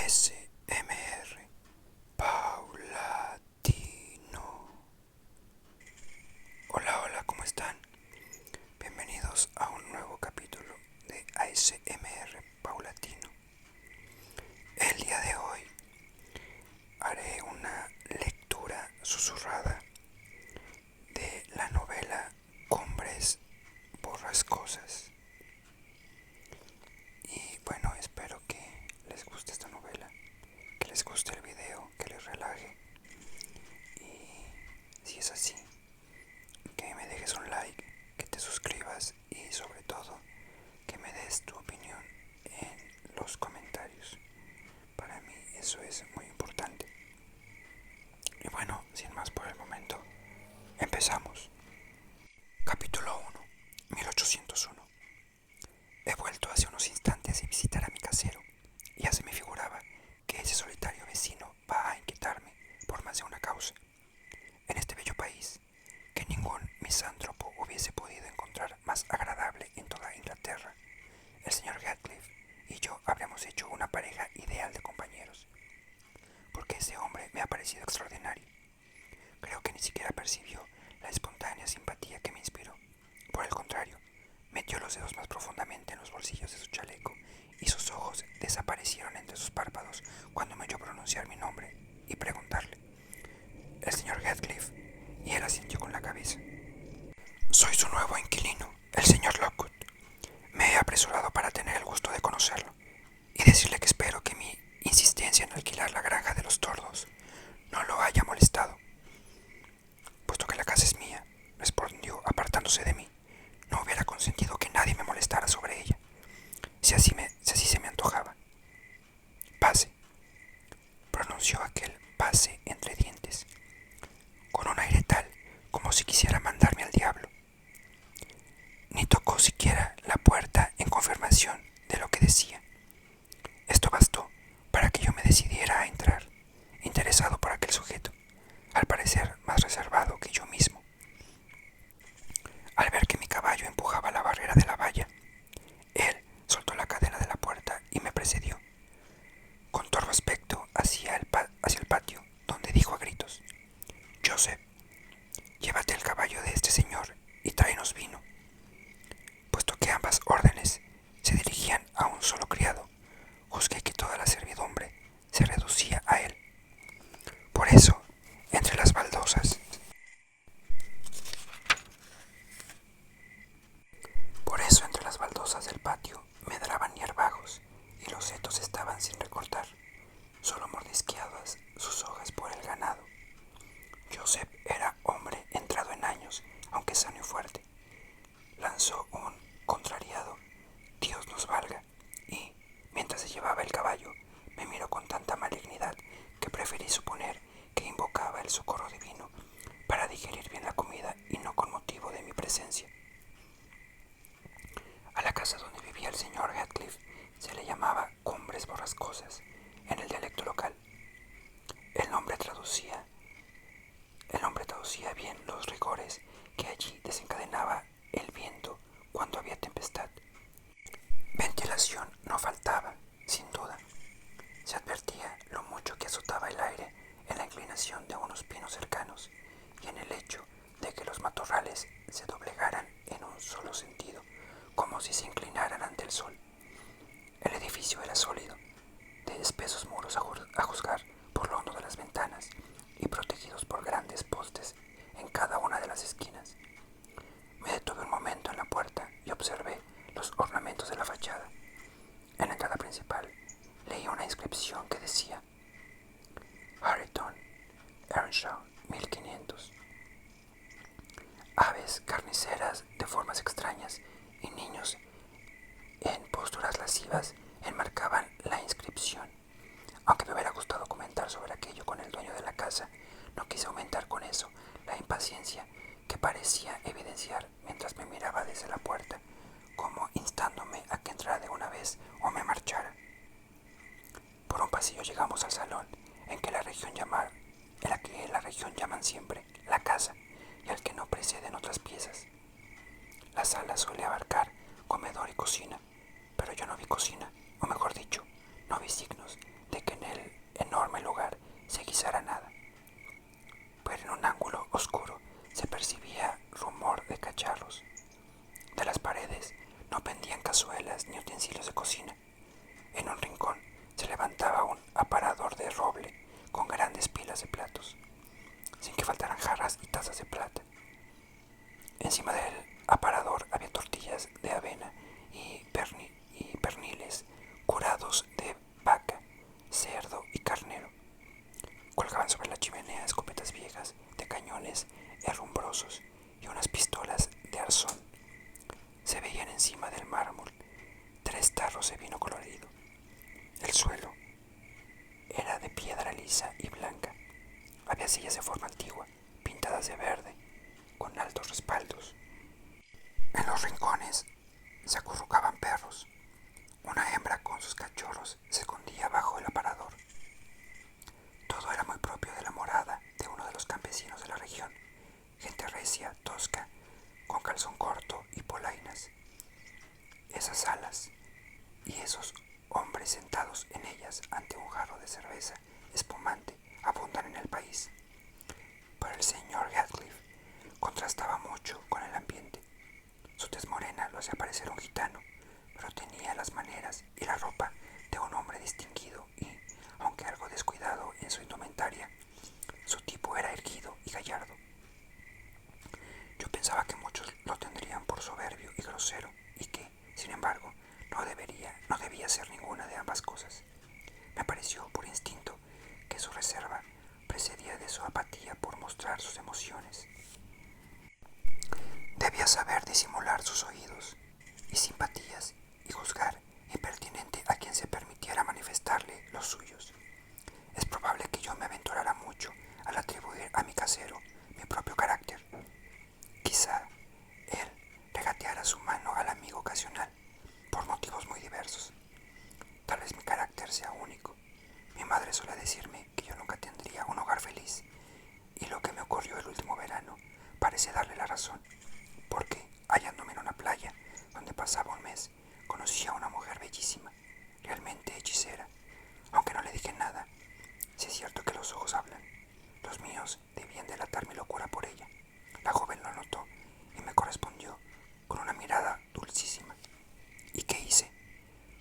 ASMR Paulatino. Hola, hola, ¿cómo están? Bienvenidos a un nuevo capítulo de ASMR Paulatino. El día de hoy haré una lectura susurrada de la novela Cumbres Borrascosas. Y bueno, espero que les guste esta novela, que les guste el video, que les relaje. Y si es así, que me dejes un like, que te suscribas y sobre todo que me des tu opinión en los comentarios. Para mí eso es muy importante. Y bueno, sin más por el momento, empezamos. Capítulo 1, 1801. He vuelto hace unos instantes de visitar a mi casero. Ya se me figuraba que ese solitario vecino va a inquietarme por más de una causa. En este bello país, que ningún misántropo hubiese podido encontrar más agradable en toda Inglaterra, el señor Heathcliff y yo habríamos hecho una pareja ideal de compañeros, porque ese hombre me ha parecido extraordinario. Creo que ni siquiera percibió la espontánea simpatía que me inspiró. Por el contrario, metió los dedos más profundamente en los bolsillos de su chaleco y sus ojos desaparecieron entre sus párpados cuando me oyó pronunciar mi nombre y preguntarle: «El señor Heathcliff», y él asintió con la cabeza. «Soy su nuevo inquilino, el señor Lockwood. Me he apresurado para tener el gusto de conocerlo y decirle que espero que mi insistencia en alquilar la granja de los tordos no lo haya molestado. Puesto que la casa es mía», respondió apartándose de mí, «no hubiera consentido que nadie me molestara sobre ella, si así se me antojaba». «Pase», pronunció aquel «pase» entre dientes, con un aire tal como si quisiera mandarme al diablo. Ni tocó siquiera la puerta en confirmación de lo que decía. Esto bastó para que yo me decidiera a entrar, interesado por aquel sujeto, al parecer más reservado que yo mismo. Al ver que mi caballo empujaba la barrera de la valla, él soltó la cadena de la puerta y me precedió, con torvo aspecto hacia el patio, donde dijo a gritos: «Joseph, llévate el caballo de este señor y tráenos vino». Puesto que ambas órdenes se dirigían a un solo criado, juzgué que toda la servidumbre se reducía a él. Por eso, entre las baldosas del patio medraban hierbajos y los setos estaban sin recortar, solo mordisqueadas sus hojas por el ganado. Joseph era hombre entrado en años, aunque sano y fuerte. Lanzó un contrariado «Dios nos valga», y, mientras se llevaba el caballo, me miró con tanta malignidad que preferí suponer que invocaba el socorro divino para digerir bien la comida y no con motivo de mi presencia. A la casa donde vivía el señor Heathcliff se le llamaba Cumbres Borrascosas en el dialecto local. El nombre traducía bien los rigores que allí desencadenaba el viento cuando había tempestad. Ventilación no faltaba, sin duda. Se advertía lo mucho que azotaba el aire en la inclinación de unos pinos cercanos y en el hecho de que los matorrales se doblegaran en un solo sentido, como si se inclinaran ante el sol. El edificio era sólido, de espesos muros a juzgar por lo hondo de las ventanas y protegidos por grandes postes en cada una de las esquinas. Me detuve un momento en la puerta y observé los ornamentos de la fachada. En la entrada principal leí una inscripción que decía: «Harrington, Earnshaw, 1500». Aves carniceras de formas extrañas y niños en posturas lascivas enmarcaban la inscripción. Aunque me hubiera gustado comentar sobre aquello con el dueño de la casa, no quise aumentar con eso la impaciencia que parecía evidenciar mientras me miraba desde la puerta, como instándome a que entrara de una vez o me marchara. Por un pasillo llegamos al salón en la que la región llaman siempre la casa y al que no preceden otras piezas. La sala suele abarcar comedor y cocina, pero yo no vi cocina, o mejor dicho, no vi signos de que en el enorme lugar se guisara nada, pero en un ángulo oscuro se percibía rumor de cacharros. De las paredes no pendían cazuelas ni utensilios de cocina. En un rincón se levantaba un aparador de roble con grandes pilas de platos, sin que faltaran jarras y tazas de plata. Encima del aparador había tortillas de avena y perniles curados de vaca, cerdo y carnero. Colgaban sobre la chimenea escopetas viejas de cañones herrumbrosos y unas pistolas de arzón. Se veían encima del mármol 3 tarros de vino colorido. El suelo era de piedra lisa y blanca. Había sillas de forma antigua, pintadas de verde, con altos respaldos. En los rincones se acurrucaban perros. Una hembra con sus cachorros se escondía bajo el aparador. Todo era muy propio de la morada de uno de los campesinos de la región, gente recia, tosca, con calzón corto y polainas. Esas salas y esos hombres sentados en ellas ante un jarro de cerveza espumante abundan en el país. Pero el señor Heathcliff contrastaba mucho con el ambiente. Su tez morena lo hacía parecer un gitano, pero tenía las maneras y la ropa de un hombre distinguido y, aunque algo descuidado en su indumentaria, su tipo era erguido y gallardo. Yo pensaba que muchos lo tendrían por soberbio y grosero y que, sin embargo, no debía ser ninguna de ambas cosas. Me pareció por instinto que su reserva precedía de su apatía por mostrar sus emociones. Debía saber disimular sus oídos y simpatías y juzgar impertinente a quien se permitiera manifestarle los suyos. Es probable que yo me aventurara mucho al atribuir a mi casero mi propio carácter. Quizá él regateara su mano al amigo ocasional por motivos muy diversos. Tal vez mi carácter sea único. Mi madre suele decirme que yo nunca tendría un hogar feliz, y lo que me ocurrió el último verano parece darle la razón, porque, hallándome en una playa donde pasaba un mes, conocí a una mujer bellísima, realmente hechicera. Aunque no le dije nada, si es cierto que los ojos hablan. Los míos debían delatar mi locura por ella. La joven lo notó y me correspondió con una mirada dulcísima. ¿Y qué hice?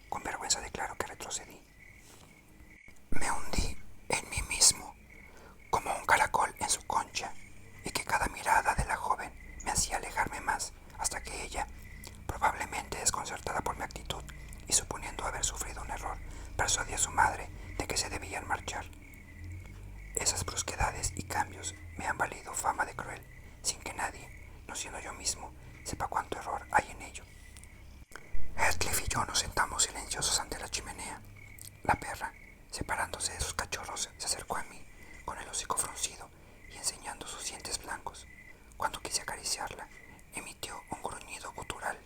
Con vergüenza declaro que retrocedí. Me hundí en mí mismo, como un caracol en su concha, y que cada mirada de la joven me hacía alejarme más, hasta que ella, probablemente desconcertada por mi actitud y suponiendo haber sufrido un error, persuadió a su madre de que se debían marchar. Esas brusquedades y cambios me han valido fama de cruel, sin que nadie, no siendo yo mismo, sepa cuánto error hay en ello. Heathcliff y yo nos sentamos silenciosos ante la chimenea. La perra, separándose de sus cachorros, se acercó a mí, con el hocico fruncido y enseñando sus dientes blancos. Cuando quise acariciarla, emitió un gruñido gutural.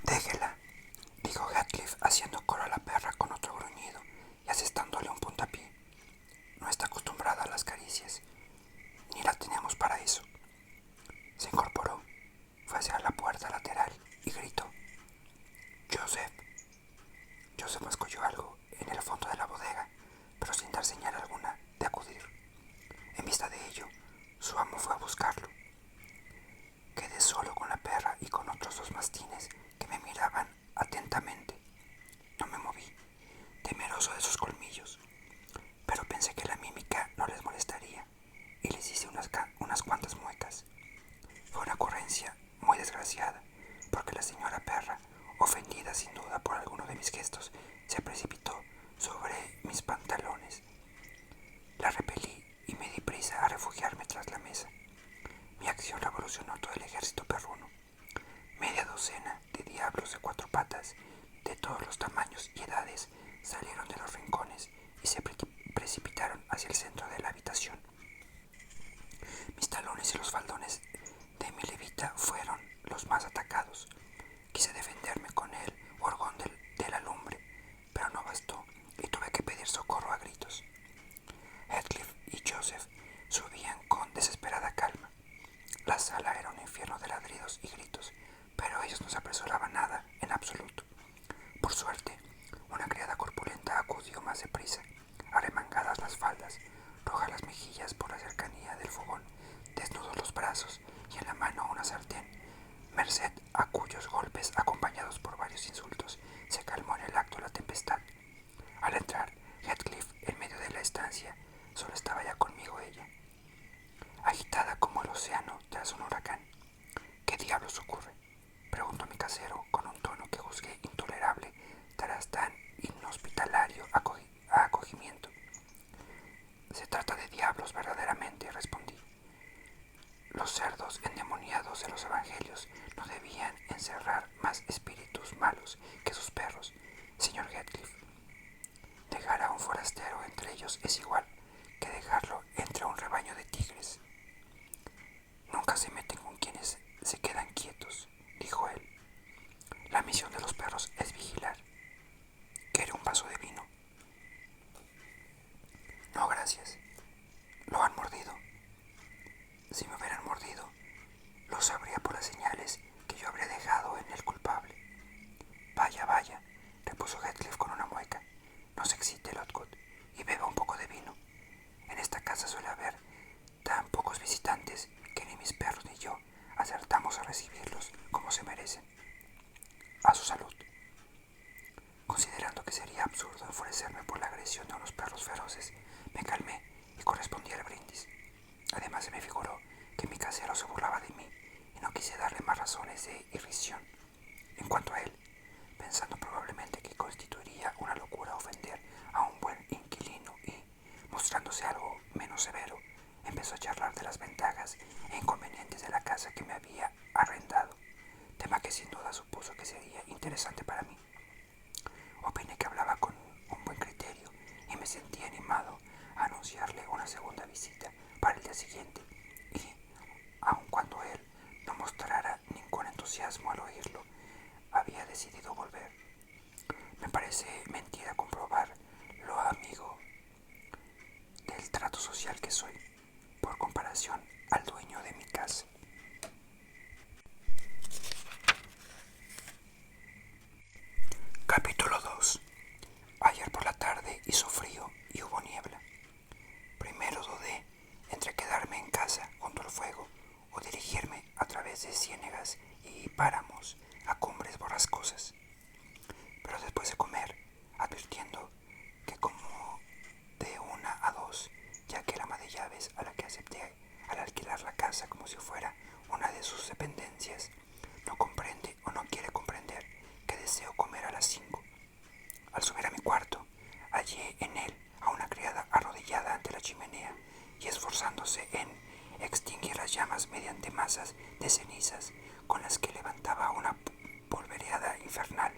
«Déjela», dijo Heathcliff, haciendo coro a la perra con otro gruñido y asestándole un puntapié. «No está acostumbrada a las caricias, ni la tenemos para eso». Se incorporó, fue hacia la puerta lateral y gritó: «Joseph». Joseph masculló algo en el fondo de la bodega, pero sin dar señal alguna de acudir. En vista de ello, su amo fue a buscarlo. Quedé solo con la perra y con otros 2 mastines que me miraban atentamente. No me moví, temeroso de sus colmillos, pero pensé que la mímica no les molestaría y les hice unas cuantas muecas. Fue una ocurrencia muy desgraciada, porque la señora perra, ofendida sin duda por alguno de mis gestos, se precipitó sobre mis pantalones. La repelí y me di prisa a refugiarme tras la mesa. Mi acción revolucionó todo el ejército perruno. Media docena de diablos de 4 patas, de todos los tamaños y edades, salieron de los rincones y se precipitaron hacia el centro de la habitación. Mis talones y los faldones de mi levita fueron los más atacados. Quise defenderme con el orgón de la lumbre, pero no bastó y tuve que pedir socorro a gritos. Heathcliff y Joseph subían con desesperada calma. La sala era un infierno de ladridos y gritos, pero ellos no se apresuraban nada en juzgué intolerable tras tan inhospitalario acogimiento. Se trata de diablos verdaderamente, respondí. Los cerdos endemoniados de los evangelios no debían encerrar más espíritus malos que sus perros, señor Heathcliff. Dejar a un forastero entre ellos es igual que dejarlo entre un rebaño de tigres. Nunca se meten con quienes se quedan quietos, dijo él. La misión de los perros es vigilar. ¿Quiere un vaso de vino? No, gracias. ¿Lo han mordido? Si me hubieran mordido, lo sabría por las señales que yo habría dejado en el culpable. Vaya, vaya, repuso Heathcliff con una mueca. No se excite, Lockwood, y beba un poco de vino. En esta casa suele haber tan pocos visitantes que ni mis perros ni yo acertamos a recibirlos como se merecen. A su salud. Considerando que sería absurdo enfurecerme por la agresión de unos perros feroces, me calmé y correspondí al brindis. Además se me figuró que mi casero se burlaba de mí y no quise darle más razones de irrisión. En cuanto a él, pensando probablemente que constituiría una locura ofender a un buen inquilino y, mostrándose algo menos severo, empezó a charlar de las ventajas e inconvenientes de la casa que me había arrendado, tema que sin duda supuso que sería interesante para mí. Opiné que hablaba con un buen criterio y me sentí animado a anunciarle una segunda visita para el día siguiente y, aun cuando él no mostrara ningún entusiasmo al oírlo, había decidido volver. Me parece mentira comprobar lo amigo del trato social que soy, por comparación al dueño de mi casa. Capítulo 2. Ayer por la tarde hizo frío y hubo niebla. Primero dudé entre quedarme en casa junto al fuego o dirigirme a través de ciénegas y páramos a cumbres borrascosas. Pero después de comer, advirtiendo que como de 1 a 2, ya que el ama de llaves a la que acepté al alquilar la casa como si fuera una de sus dependencias, no comprende o no quiere comprender que deseo comer a las 5. Al subir a mi cuarto, hallé en él a una criada arrodillada ante la chimenea y esforzándose en extinguir las llamas mediante masas de cenizas con las que levantaba una polvoreada infernal.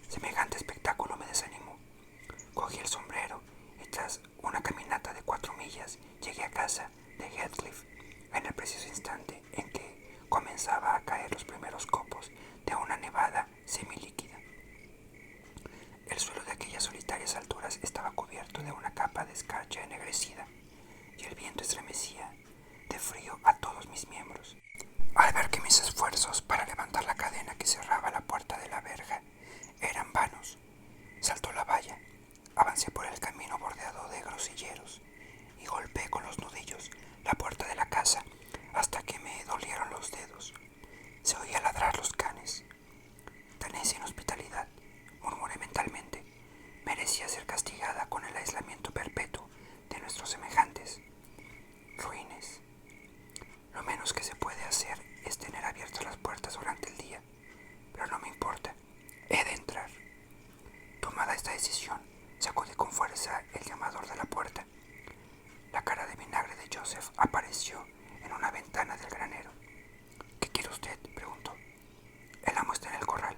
Semejante espectáculo me desanimó. Cogí el sombrero y tras una caminata de 4 millas llegué a casa de Heathcliff en el preciso instante en que comenzaba a caer los primeros copos de una nevada semilíquida. El suelo de aquellas solitarias alturas estaba cubierto de una capa de escarcha ennegrecida y el viento estremecía de frío a todos mis miembros. Al ver que mis esfuerzos para levantar la cadena que cerraba la puerta de la verja eran vanos, saltó la valla, avancé por el camino bordeado de grosilleros y golpeé con los nudillos la puerta de la casa hasta que me dolieron los dedos. Se oía ladrar los canes. Tan necia inhospitalidad, murmuré mentalmente, merecía ser castigada con el aislamiento perpetuo de nuestros semejantes. Ruines. Lo menos que se puede hacer es tener abiertas las puertas durante el día, pero no me importa, he de entrar. Tomada esta decisión, sacudí con fuerza el llamador de la puerta. La cara de vinagre de Joseph apareció en una ventana del granero. ¿Qué quiere usted?, preguntó. El amo está en el corral.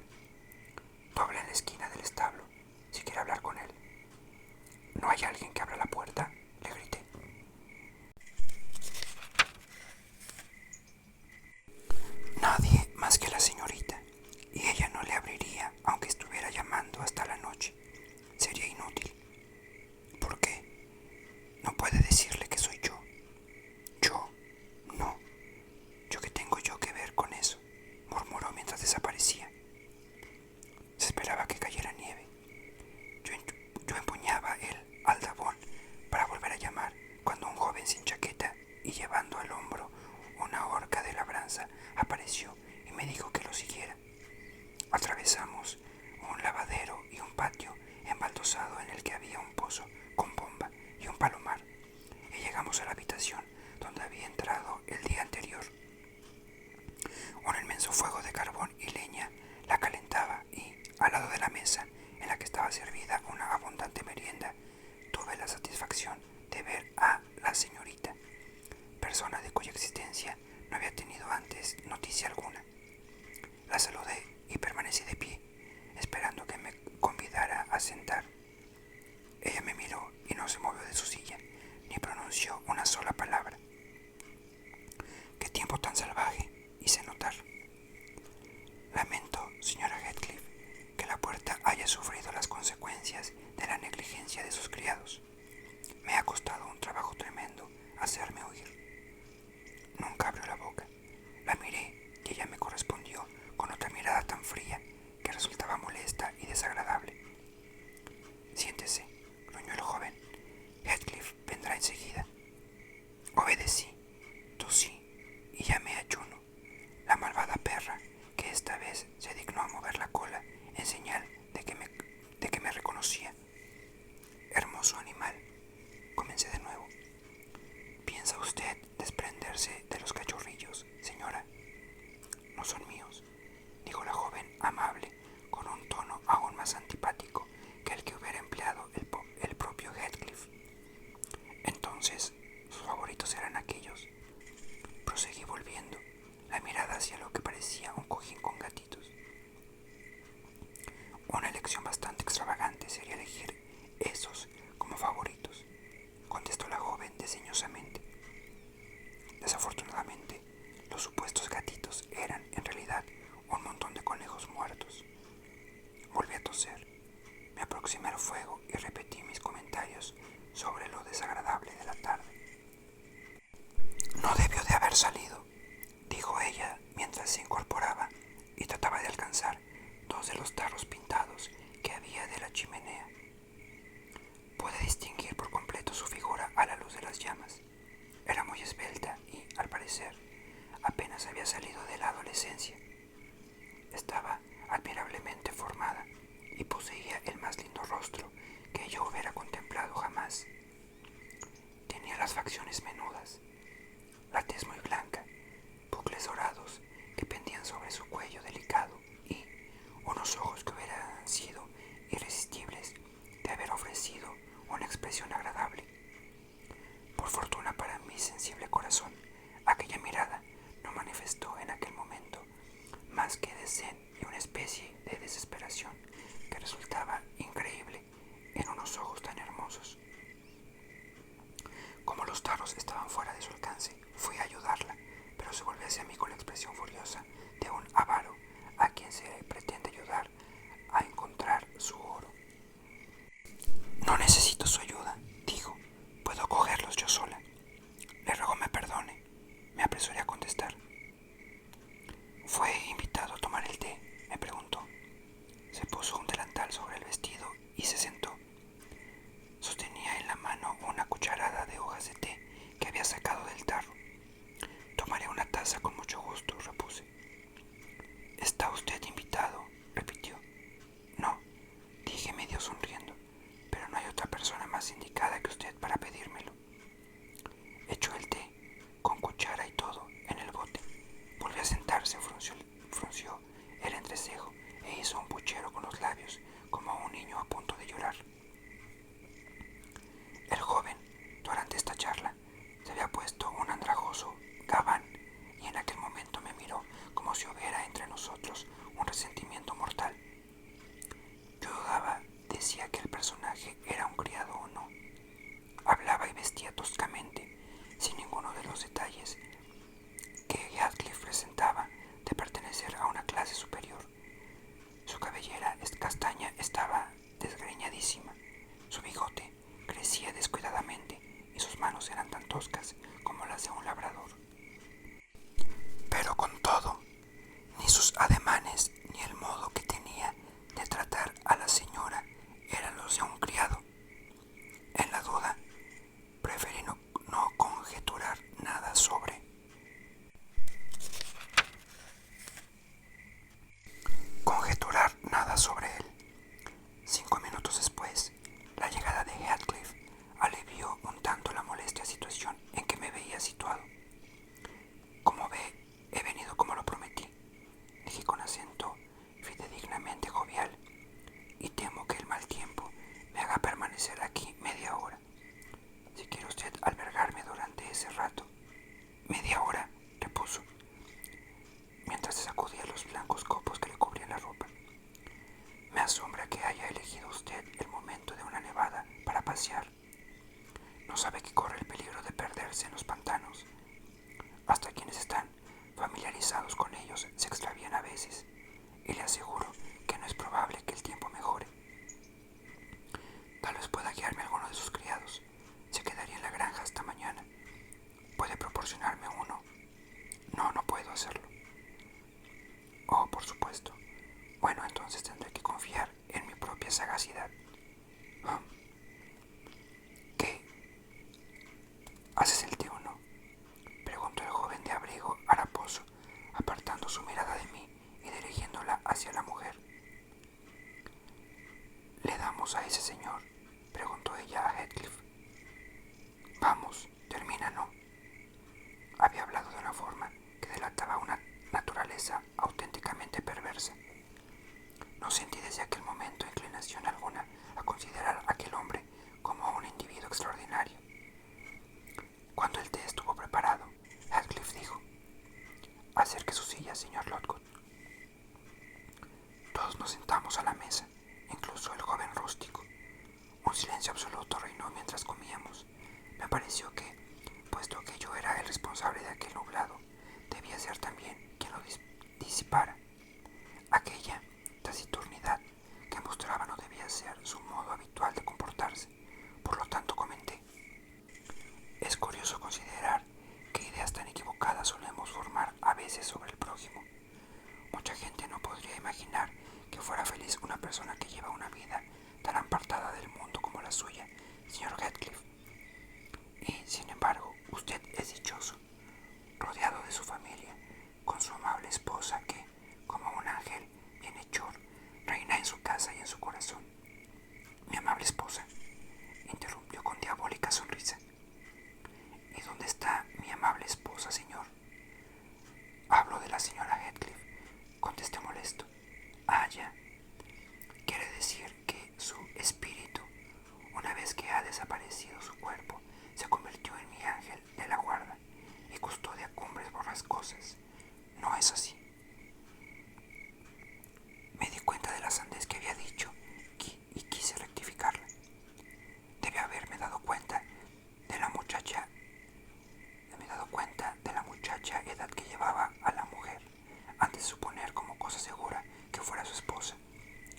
Doble en la esquina del establo, si quiere hablar con él. ¿No hay alguien que abra la puerta?, le grité. Nadie más que la señorita, y ella no le abriría aunque estuviera llamando hasta la noche. Sería inútil. ¿Por qué? No puede decirle que soy yo. Yo, no. ¿Yo qué tengo yo que ver con eso?, murmuró mientras desaparecía. Se esperaba que cayera nieve. Yo empuñaba el aldabón para volver a llamar cuando un joven sin chaqueta y llevando al hombro una horca de labranza apareció y me dijo que lo siguiera. Atravesamos un lavadero y un patio embaldosado en el que había un pozo con bomba y un palomar, y llegamos a la habitación donde había entrado el día anterior. Un inmenso fuego de carbón y leña la calentaba y amable, con un tono aún más antipático que el que hubiera empleado el propio Heathcliff. Entonces, sus favoritos eran aquellos. Proseguí volviendo la mirada hacia lo que parecía un cojín con gatitos. Una elección bastante extravagante sería elegir esos como favoritos, contestó la joven desdeñosamente. Desafortunadamente, los supuestos gatitos eran, en realidad, un montón de conejos muertos. Volví a toser, me aproximé al fuego y repetí mis comentarios sobre lo desagradable de la tarde. No debió de haber salido, dijo ella mientras se incorporaba y trataba de alcanzar dos de los tarros pintados que había de la chimenea. Pude distinguir por completo su figura a la luz de las llamas. Era muy esbelta y, al parecer, apenas había salido de la adolescencia. Estaba admirablemente formada y poseía el más lindo rostro que yo hubiera contemplado jamás. Tenía las facciones menudas, la tez muy blanca, bucles dorados que pendían sobre su cuello delicado y unos ojos que hubieran sido irresistibles de haber ofrecido una expresión agradable. Por fortuna para mi sensible corazón, aquella mirada no manifestó en aquel momento más que desdén y una especie de desesperación que resultaba increíble en unos ojos tan hermosos. Como los tarros estaban fuera de su alcance, fui a ayudarla, pero se volvió hacia mí con la expresión furiosa de un avaro a quien se pretende ayudar a encontrar su oro. No necesito su ayuda, dijo. Puedo cogerlos yo sola. Le ruego me perdone, me apresuré a contestar. ¿Fue invitado a tomar el té?, me preguntó. Se puso un delantal sobre el vestido y se sentó. Sostenía en la mano una cucharada de hojas de té que había sacado del tarro. Tomaré una taza con mucho gusto, repuse. ¿Está usted invitado?, repitió. No, dije medio sonriendo, pero no hay otra persona más indicada que usted para pedírmelo. Echó el té, con cuchara y todo, en el bote. Volvió a sentarse, frunció el entrecejo e hizo un puchero con los labios, como un niño a punto de llorar. El joven, durante esta charla, se había puesto un andrajoso gabán y en aquel momento me miró como si hubiera entre nosotros un resentimiento mortal. Yo dudaba de si aquel personaje era un criado o no. Hablaba y vestía toscamente, sin ninguno de los detalles que Heathcliff presentaba de pertenecer a una clase superior. Su cabellera castaña estaba desgreñadísima, su bigote crecía descuidadamente y sus manos eran tan toscas como las de un labrador. Pero con todo, ni sus ademanes ni el modo que tenía de tratar a la señora eran los de un criado. En la duda, preferí no conjeturar nada sobre él. 5 minutos después, la llegada de Heathcliff alivió un tanto la molesta situación en que me veía situado. Como ve, he venido como lo prometí, dije con acento fidedignamente jovial, y temo que el mal tiempo me haga permanecer aquí media hora. Si quiere usted albergarme durante ese rato. Media hora, repuso, mientras se sacudía los blancos copos que le cubrían la ropa. Me asombra que haya elegido usted el momento de una nevada para pasear. No sabe que corre el peligro de perderse en los pantanos. Hasta quienes están familiarizados con ellos se extravían a veces, y le aseguro que no es probable que el tiempo mejore. Tal vez pueda guiarme alguno de sus criados. Se quedaría en la granja hasta mañana. ¿Puede proporcionarme uno? No, no puedo hacerlo. Oh, por supuesto. Bueno, entonces tendré que confiar en mi propia sagacidad. ¿Qué? ¿Haces el té o no?, preguntó el joven de abrigo haraposo, apartando su mirada de mí y dirigiéndola hacia la mujer. ¿Le damos a ese señor?, preguntó ella a Heathcliff. Vamos, termina, ¿no? Había hablado de una forma que delataba una naturaleza auténticamente perversa. No sentí desde aquel momento inclinación alguna a considerar a aquel hombre como un individuo extraordinario. Cuando el té estuvo preparado, Heathcliff dijo: «Acerque su silla, señor Lockwood». Todos nos sentamos a la mesa, incluso el joven rústico. Un silencio absoluto reinó mientras comíamos. Me pareció que, puesto que yo era el responsable de aquel nublado, debía ser también quien lo disipara. Aquella taciturnidad que mostraba no debía ser su modo habitual de comportarse. Por lo tanto comenté: «Es curioso considerar qué ideas tan equivocadas solemos formar a veces sobre el prójimo. Mucha gente no podría imaginar que fuera feliz una persona que lleva una vida tan apartada del mundo como la suya, señor Heathcliff. Y, sin embargo, usted es dichoso, rodeado de su familia, con su amable esposa que, como un ángel bienhechor, reina en su casa y en su corazón». «Mi amable esposa», interrumpió con diabólica sonrisa. «¿Y dónde está mi amable esposa, señor?» «Hablo de la señora Heathcliff», contesté molesto. «Ah, ya. Quiere decir que su espíritu, una vez que ha desaparecido su cuerpo, se convirtió en mi ángel de la guarda y custodia cumbres borrascosas. ¿No es así?» Me di cuenta de la sandez que había dicho y quise rectificarla. Debía haberme dado cuenta de la muchacha edad que llevaba a la mujer, antes de suponer como cosa segura que fuera su esposa.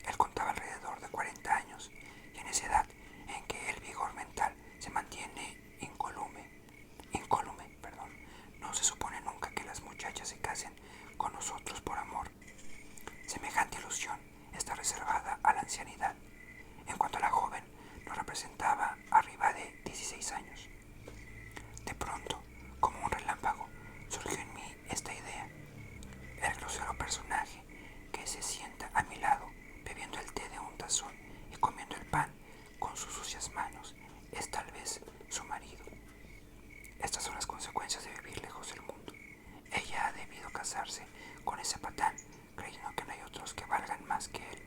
Él contaba alrededor de 40 años, y en esa edad en que el vigor mental se mantiene incólume, no se supone nunca que las muchachas se casen con nosotros por amor. Semejante ilusión está reservada a la ancianidad. En cuanto a la joven, nos representaba arriba de 16 años. De pronto, como un relámpago, surgió en mí esta idea: el grosero personaje que se sienta a mi lado, bebiendo el té de un tazón y comiendo el pan con sus sucias manos, es tal vez su marido. Estas son las consecuencias de vivir lejos del mundo. Ella ha debido casarse con ese patán, creyendo que no hay otros que valgan más que él.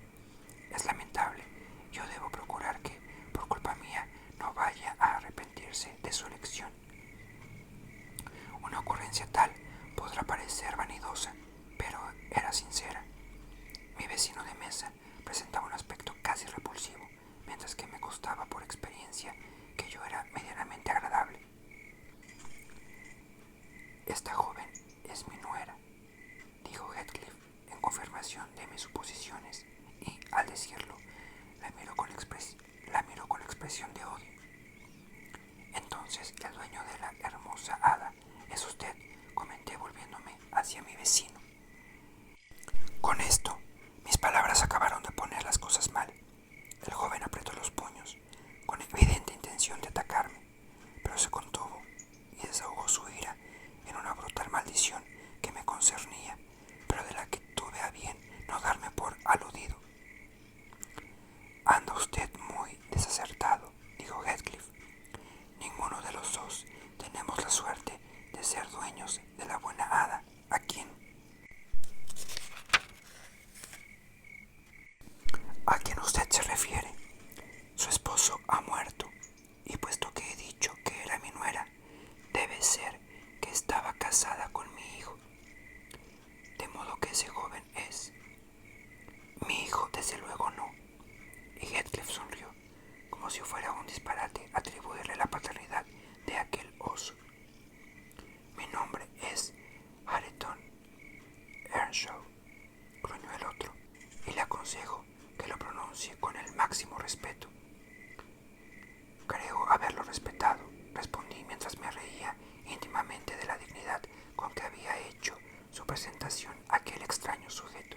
Es lamentable. Yo debo procurar que, por culpa mía, no vaya a arrepentirse de su elección. Una ocurrencia tal podrá parecer vanidosa, pero era sincera. Mi vecino de mesa presentaba un aspecto casi repulsivo, mientras que me constaba por experiencia que yo era medianamente agradable. «Esta joven es mi nuera», dijo Heathcliff en confirmación de mis suposiciones, y, al decirlo, la miró con expresión de odio. «Entonces el dueño de la hermosa hada es usted», comenté volviéndome hacia mi vecino. Con esto, mis palabras acabaron de poner las cosas mal. El joven apretó los puños, con evidente intención de atacarme, pero se contuvo y desahogó su ira en una brutal maldición que me concernía, pero de la que tuve a bien no darme por aludido. «Anda usted muy desacertado», dijo Heathcliff. «Ninguno de los dos tenemos la suerte de ser dueños de la buena hada, a quien usted se refiere. Su esposo ha muerto, y puesto que he dicho que era mi nuera, debe ser que estaba casada con mi hijo. De modo que ese joven es mi hijo, desde luego no». Y Heathcliff sonrió, como si fuera un disparate atribuirle la paternidad de aquel oso. «Mi nombre es Hareton Earnshaw», gruñó el otro, «y le aconsejo que lo pronuncie con el máximo respeto». «Creo haberlo respetado», respondí mientras me reía íntimamente de la dignidad con que había hecho su presentación a aquel extraño sujeto.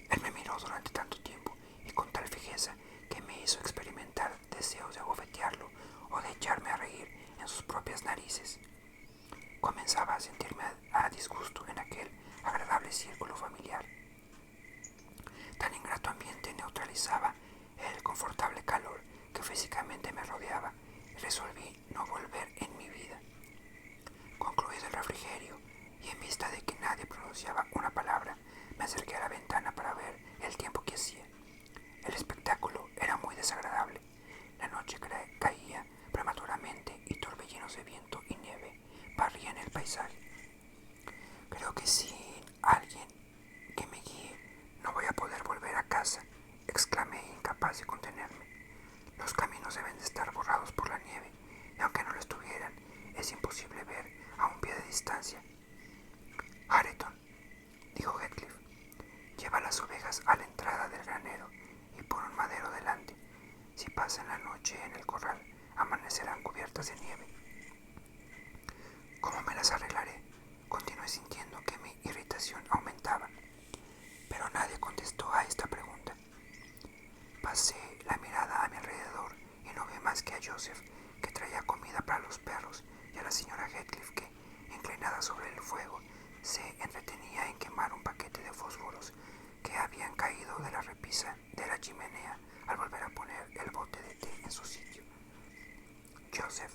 Él me miró durante tanto tiempo y con tal fijeza que me hizo experimentar deseos de abofetearlo o de echarme a reír en sus propias narices. Comenzaba a sentirme a disgusto en aquel agradable círculo familiar. Tan ingrato ambiente neutralizaba el confortable calor que físicamente me rodeaba y resolví no volver en mi vida. Concluido el refrigerio y en vista de que nadie pronunciaba una palabra, me acerqué a la ventana para ver el tiempo que hacía. puertas a la entrada del granero y por un madero delante. Si pasan la noche en el corral, amanecerán cubiertas de nieve. ¿Cómo me las arreglaré? Continué sintiendo que mi irritación aumentaba, pero nadie contestó a esta pregunta. Pasé la mirada a mi alrededor y no vi más que a Joseph, que traía comida para los perros, y a la señora Heathcliff, que, inclinada sobre el fuego, se entretenía en quemar un paquete de fósforos que habían caído de la repisa de la chimenea al volver a poner el bote de té en su sitio. Joseph,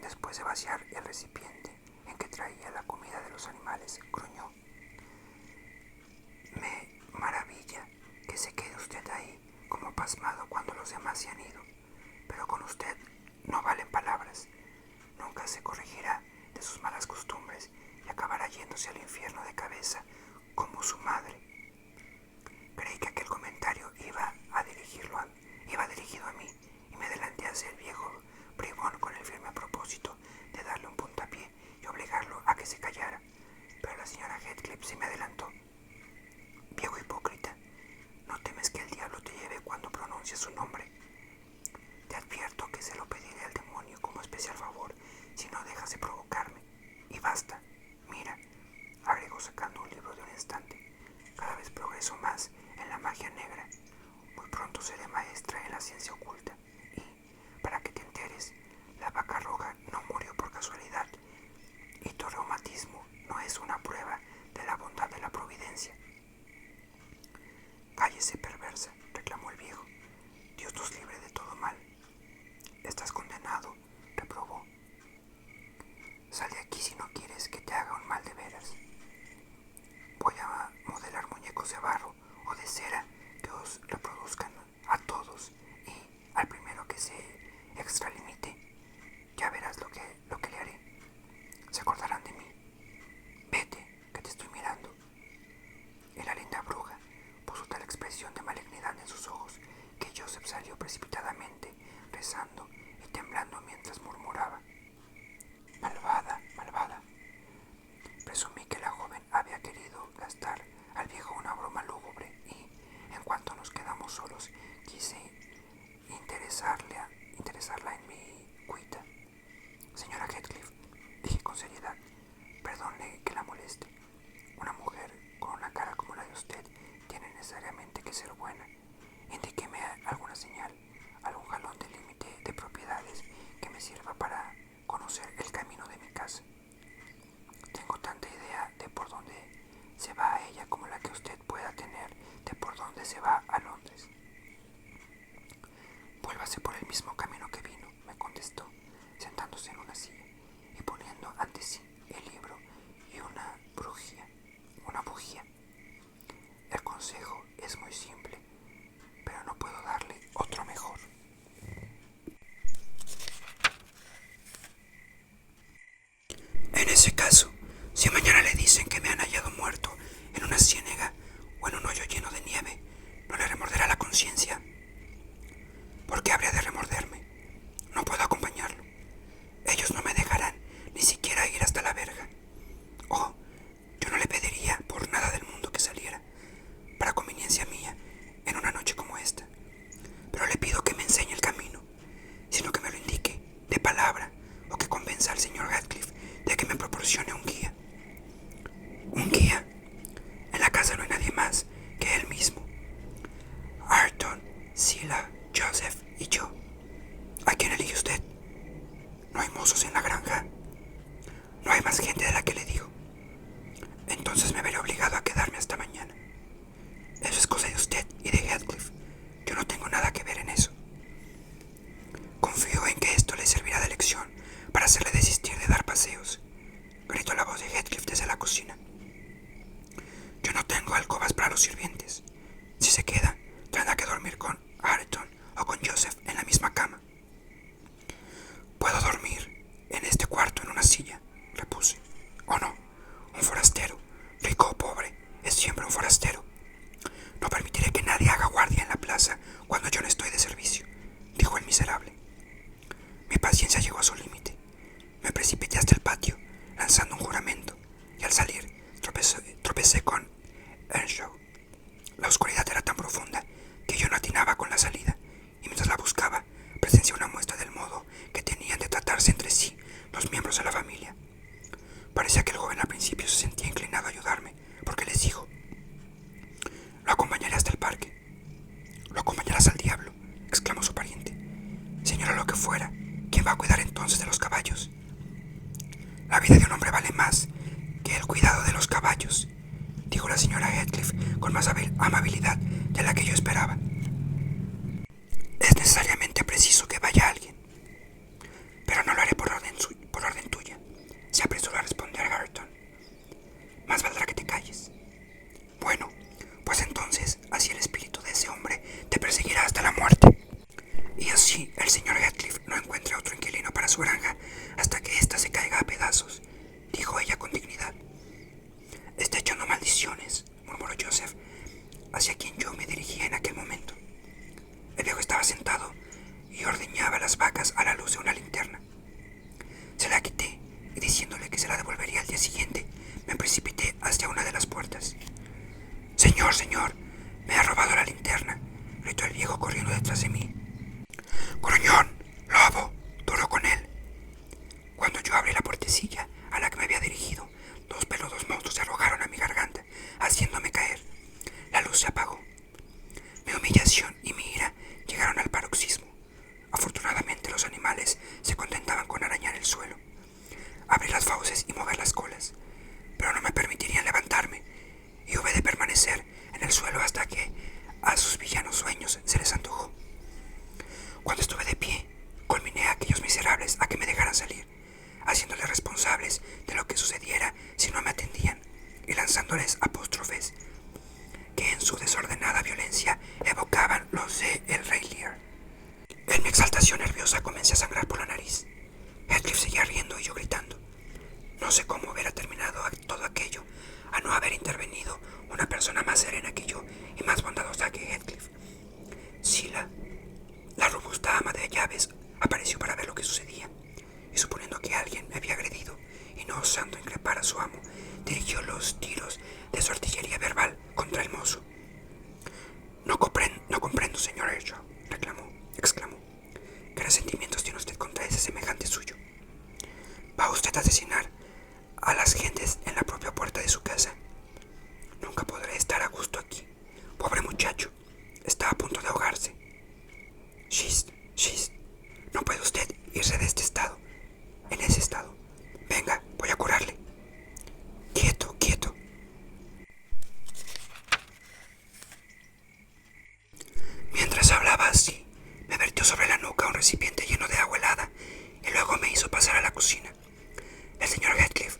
después de vaciar el recipiente en que traía la comida de los animales, gruñó: «Me maravilla que se quede usted ahí como pasmado cuando los demás se han ido, pero con usted no valen palabras. Nunca se corregirá de sus malas costumbres y acabará yéndose al infierno de cabeza como su madre». Creí que aquel comentario iba dirigido a mí y me adelanté hacia el viejo bribón con el firme propósito de darle un puntapié y obligarlo a que se callara, pero la señora Heathcliff se me adelantó. «Viejo hipócrita, ¿no temes que el diablo te lleve cuando pronuncias su nombre? Te advierto que se lo pediré al demonio como especial favor si no dejas de provocarme. Y basta. Mira», agregó sacando un libro de un estante, «cada vez progreso más en la magia negra. Muy pronto seré maestra en la ciencia oculta. Y, para que te enteres, la vaca roja no murió por casualidad. Y tu reumatismo no es una prueba de la bondad de la providencia». «Cállese, perversa», reclamó el viejo. «Dios nos libre de todo mal». «Estás condenado», reprobó. «Sal de aquí si no quieres que te haga un mal de veras. Voy a modelar muñecos de barro o de cera que os reproduzcan a todos, y al primero que se extralimite, ya verás lo que le haré. Se acordarán de mí. Vete, que te estoy mirando». Y la linda bruja puso tal expresión de malignidad en sus ojos que Joseph salió precipitadamente, rezando y temblando mientras murmuraba: «Malvada, malvada». Presumí que la joven había querido gastar al viejo una broma lúgubre y, en cuanto nos quedamos solos, quise interesarla en mi cuita. «Señora Heathcliff», dije con seriedad, «perdone que la moleste. Una mujer con una cara como la de usted tiene necesariamente que ser buena. Indíqueme alguna señal, algún jalón de límite de propiedades que me sirva para conocer el camino de mi casa. Tengo tanta idea de por dónde se va a ella como la que usted pueda tener de por dónde se va a Londres». «Vuélvase por el mismo camino que vino», me contestó, sentándose en una silla y poniendo ante sí el libro y una bujía. «El consejo es muy simple, pero no puedo darle otro mejor. En ese caso, si mañana le dicen que me han hallado muerto en una ciénaga o en un hoyo lleno de nieve, ¿no le remorderá la conciencia?». «¿Por qué habría de remorderme? No puedo acompañarlo. Ellos no me dejarán ni siquiera ir hasta la verja. Oh, yo no le pediría por nada del mundo que saliera, para conveniencia mía, en una noche como esta. Pero le pido que me enseñe el camino, sino que me lo indique de palabra, o que convenza al señor Heathcliff de que me proporcione un guía». «¿Un guía? En la casa no hay nadie más que él mismo. Ayrton, Zillah, Joseph y yo. ¿A quién elige usted? No hay mozos en la granja. No hay más gente de la que le digo. Entonces me veré obligado a quedarme hasta mañana. Eso es cosa de usted y de Heathcliff. Yo no tengo nada que ver en eso. Confío en que esto le servirá de lección para hacerle desistir de dar paseos», gritó la voz de Heathcliff desde la cocina. «Yo no tengo alcobas para los sirvientes. Si se queda, tendrá que dormir con Ayrton o con Joseph en la misma me dirigía en aquel momento. El viejo estaba sentado y ordeñaba las vacas a la luz de una linterna. Se la quité y diciéndole que se la devolvería al día siguiente, me precipité hacia una de las puertas. Señor, señor, me ha robado la linterna, gritó el viejo corriendo detrás de mí. Gruñón, lobo, duro con él. Cuando yo abrí la puertecilla a la que me había dirigido, dos peludos monstruos se arrojaron a mi garganta, haciéndome caer. La luz se apagó. Mi humillación y mi ira llegaron al paroxismo. Afortunadamente los animales se contentaban con arañar el suelo, abrir las fauces y mover las colas, pero no me permitirían levantarme y hube de permanecer en el suelo hasta que a sus villanos sueños se les antojó. Cuando estuve de pie, culminé a aquellos miserables a que me dejaran salir, haciéndoles responsables de lo que sucediera si no me atendían y lanzándoles apóstrofes que en su desordenada violencia evocaban los de El Rey Lear. En mi exaltación nerviosa comencé a sangrar por la nariz. Heathcliff seguía riendo y yo gritando. No sé cómo hubiera terminado todo aquello a no haber intervenido una persona más serena que yo y más bondadosa que Heathcliff. Sheila, la robusta ama de llaves, apareció para ver lo que sucedía, y suponiendo que alguien me había agredido, y no osando increpar a su amo, dirigió los tiros de su artillería verbal contra el mozo. No comprendo, señor Earnshaw, exclamó. ¿Qué resentimientos tiene usted contra ese semejante suyo? ¿Va usted a asesinar a las gentes en la propia puerta de su casa? Nunca podré estar a gusto aquí. Pobre muchacho, está a punto de ahogarse. Shist, no puede usted irse de este estado, en ese estado. Venga, voy a curarle. Quieto. Mientras hablaba así, me vertió sobre la nuca un recipiente lleno de agua helada y luego me hizo pasar a la cocina. El señor Heathcliff,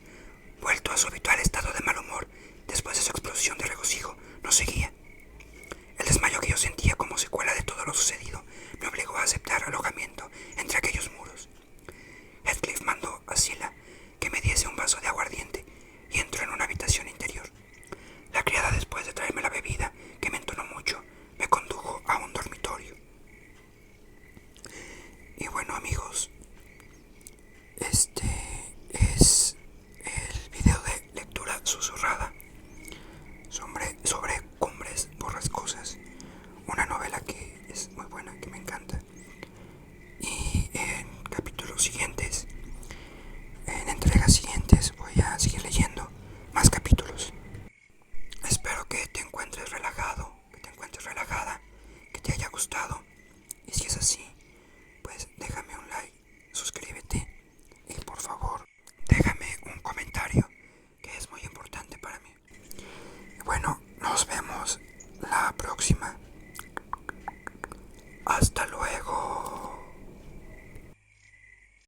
vuelto a su habitual estado de mal humor después de su explosión de regocijo, nos seguía. El desmayo que yo sentía como secuela de todo lo sucedido me obligó a aceptar alojamiento entre aquellos muros. Heathcliff mandó a Sheila que me diese un vaso de aguardiente y entró en una habitación interior. La criada, después de traerme la bebida, que me entonó mucho, me condujo a un dormitorio. Y bueno, amigos, este es el video de lectura susurrada sobre Cumbres Borrascosas, una novela que es muy buena, que me encanta. Y en capítulos siguientes, en entregas siguientes, voy a seguir leyendo más capítulos. Espero que te encuentres relajado, que te encuentres relajada, que te haya gustado. Y si es así, pues déjame un like, suscríbete y por favor déjame un comentario, que es muy importante para mí. Y bueno, nos vemos la próxima. Hasta luego.